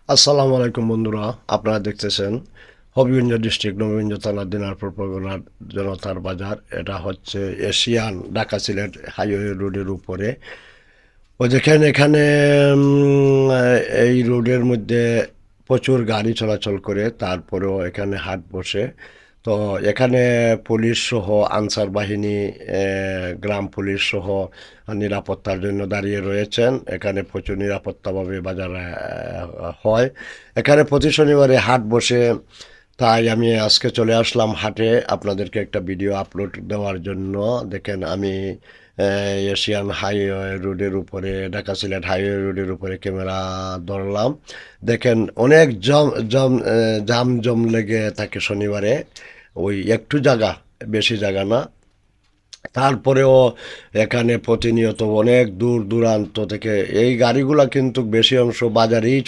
আসসালামু আলাইকুম বন্ধুরা, আপনারা দেখতেছেন হবিগঞ্জ ডিস্ট্রিক্ট নবীগঞ্জ থানা দিনাজপুর পরগনার জনতার বাজার। এটা হচ্ছে এশিয়ান ঢাকা সিলেট হাইওয়ে রোডের উপরে। ও যেখানে এখানে এই রোডের মধ্যে প্রচুর গাড়ি চলাচল করে, তারপরেও এখানে হাট বসে। তো এখানে পুলিশ সহ আনসার বাহিনী, গ্রাম পুলিশ সহ নিরাপত্তার জন্য দাঁড়িয়ে রয়েছেন। এখানে প্রচুর নিরাপত্তাভাবে বাজার হয়। এখানে প্রতি শনিবারে হাট বসে, তাই আমি আজকে চলে আসলাম হাটে আপনাদেরকে একটা ভিডিও আপলোড দেওয়ার জন্য। দেখেন, আমি এশিয়ান হাইওয়ে রোডের উপরে, ঢাকা সিলেট হাইওয়ে রোডের উপরে ক্যামেরা ধরলাম। দেখেন, অনেক জাম জম লেগে থাকে শনিবারে। ওই একটু জায়গা, বেশি জায়গা না। তারপরেও এখানে প্রতিনিয়ত অনেক দূর দূরান্ত থেকে এই গাড়িগুলা কিন্তু বেশি অংশ বাজারেই